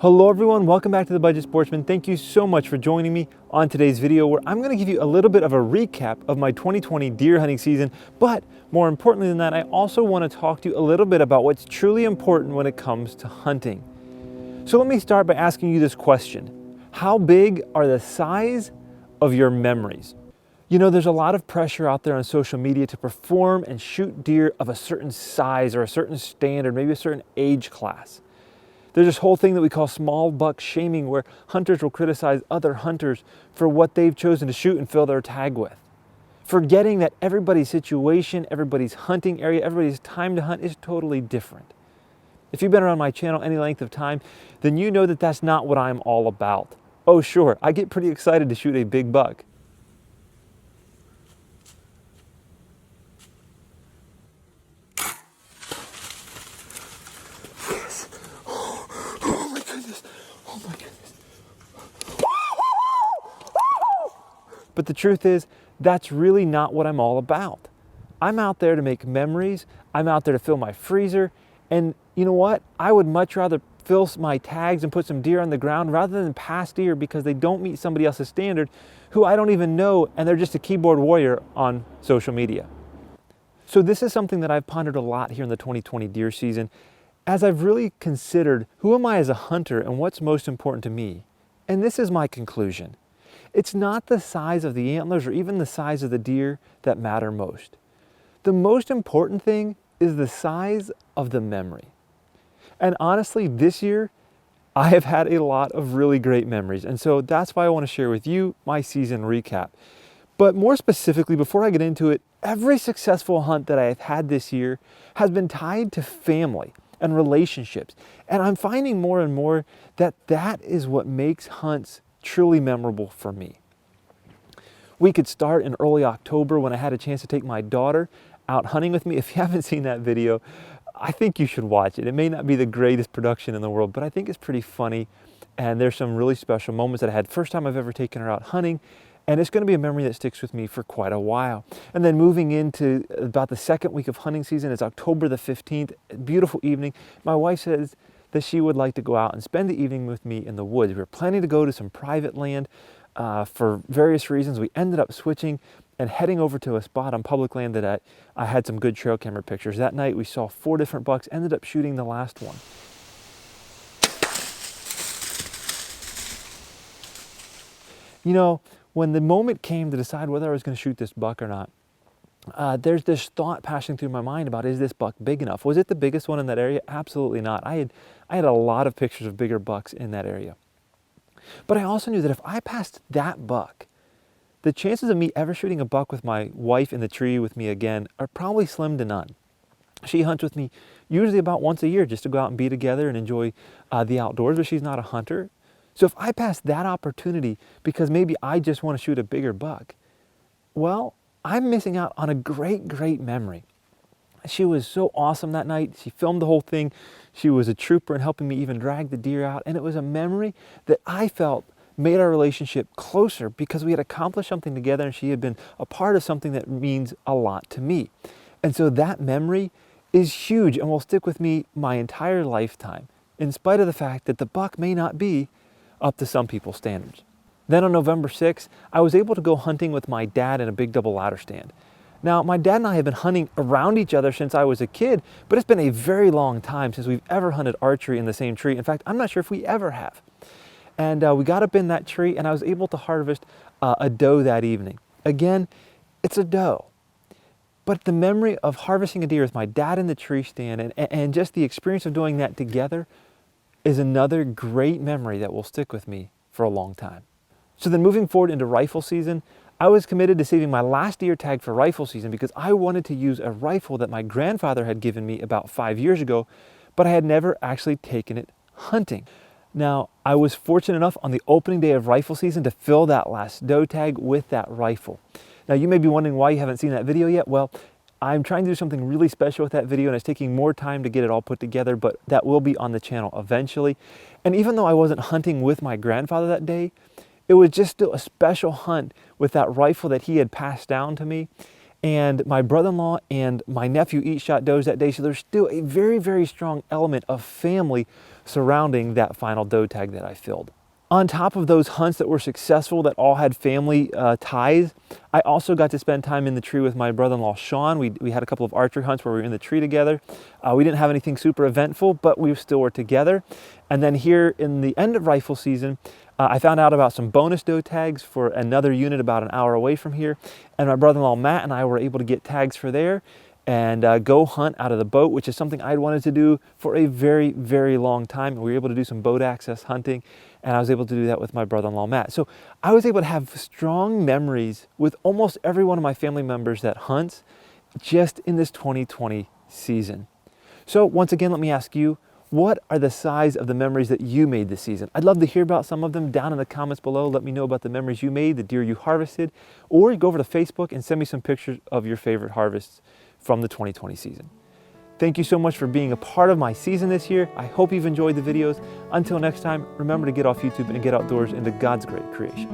Hello everyone, welcome back to the Budget Sportsman. Thank you so much for joining me on today's video where I'm going to give you a little bit of a recap of my 2020 deer hunting season, but more importantly than that, I also want to talk to you a little bit about what's truly important when it comes to hunting. So let me start by asking you this question. How big are the size of your memories? You know, there's a lot of pressure out there on social media to perform and shoot deer of a certain size or a certain standard, maybe a certain age class. There's this whole thing that we call small buck shaming, where hunters will criticize other hunters for what they've chosen to shoot and fill their tag with, forgetting that everybody's situation, everybody's hunting area, everybody's time to hunt is totally different. If you've been around my channel any length of time, then you know that that's not what I'm all about. Oh sure, I get pretty excited to shoot a big buck. But the truth is, that's really not what I'm all about. I'm out there to make memories. I'm out there to fill my freezer. And you know what? I would much rather fill my tags and put some deer on the ground rather than pass deer because they don't meet somebody else's standard who I don't even know, and they're just a keyboard warrior on social media. So this is something that I've pondered a lot here in the 2020 deer season as I've really considered who am I as a hunter and what's most important to me. And this is my conclusion. It's not the size of the antlers or even the size of the deer that matter most. The most important thing is the size of the memory. And honestly, this year, I have had a lot of really great memories. And so that's why I want to share with you my season recap. But more specifically, before I get into it, every successful hunt that I have had this year has been tied to family and relationships. And I'm finding more and more that that is what makes hunts truly memorable for me. We could start in early October when I had a chance to take my daughter out hunting with me. If you haven't seen that video, I think you should watch it. It may not be the greatest production in the world, but I think it's pretty funny. And there's some really special moments that I had. First time I've ever taken her out hunting. And it's going to be a memory that sticks with me for quite a while. And then moving into about the second week of hunting season, it's October the 15th, beautiful evening. My wife says that she would like to go out and spend the evening with me in the woods. We were planning to go to some private land for various reasons. We ended up switching and heading over to a spot on public land that I had some good trail camera pictures. That night we saw 4 different bucks, ended up shooting the last one. You know, when the moment came to decide whether I was going to shoot this buck or not, there's this thought passing through my mind about, is this buck big enough? Was it the biggest one in that area? Absolutely not. I had a lot of pictures of bigger bucks in that area. But I also knew that if I passed that buck, the chances of me ever shooting a buck with my wife in the tree with me again are probably slim to none. She hunts with me usually about once a year just to go out and be together and enjoy the outdoors, but she's not a hunter. So if I pass that opportunity because maybe I just want to shoot a bigger buck, well, I'm missing out on a great, great memory. She was so awesome that night. She filmed the whole thing. She was a trooper in helping me even drag the deer out. And it was a memory that I felt made our relationship closer because we had accomplished something together and she had been a part of something that means a lot to me. And so that memory is huge and will stick with me my entire lifetime, in spite of the fact that the buck may not be up to some people's standards. Then on November 6th, I was able to go hunting with my dad in a big double ladder stand. Now, my dad and I have been hunting around each other since I was a kid, but it's been a very long time since we've ever hunted archery in the same tree. In fact, I'm not sure if we ever have. And we got up in that tree and I was able to harvest a doe that evening. Again, it's a doe. But the memory of harvesting a deer with my dad in the tree stand and just the experience of doing that together is another great memory that will stick with me for a long time. So then moving forward into rifle season, I was committed to saving my last deer tag for rifle season because I wanted to use a rifle that my grandfather had given me about 5 years ago, but I had never actually taken it hunting. Now, I was fortunate enough on the opening day of rifle season to fill that last doe tag with that rifle. Now, you may be wondering why you haven't seen that video yet. Well, I'm trying to do something really special with that video and it's taking more time to get it all put together, but that will be on the channel eventually. And even though I wasn't hunting with my grandfather that day, it was just still a special hunt with that rifle that he had passed down to me. And my brother-in-law and my nephew each shot does that day. So there's still a very, very strong element of family surrounding that final doe tag that I filled. On top of those hunts that were successful, that all had family ties, I also got to spend time in the tree with my brother-in-law, Sean. We had a couple of archery hunts where we were in the tree together. We didn't have anything super eventful, but we still were together. And then here in the end of rifle season, I found out about some bonus doe tags for another unit about an hour away from here. And my brother-in-law, Matt, and I were able to get tags for there and go hunt out of the boat, which is something I'd wanted to do for a very, very long time. We were able to do some boat access hunting, and I was able to do that with my brother-in-law, Matt. So I was able to have strong memories with almost every one of my family members that hunts just in this 2020 season. So once again, let me ask you, what are the size of the memories that you made this season? I'd love to hear about some of them down in the comments below. Let me know about the memories you made, the deer you harvested, or go over to Facebook and send me some pictures of your favorite harvests from the 2020 season. Thank you so much for being a part of my season this year. I hope you've enjoyed the videos. Until next time, remember to get off YouTube and get outdoors into God's great creation.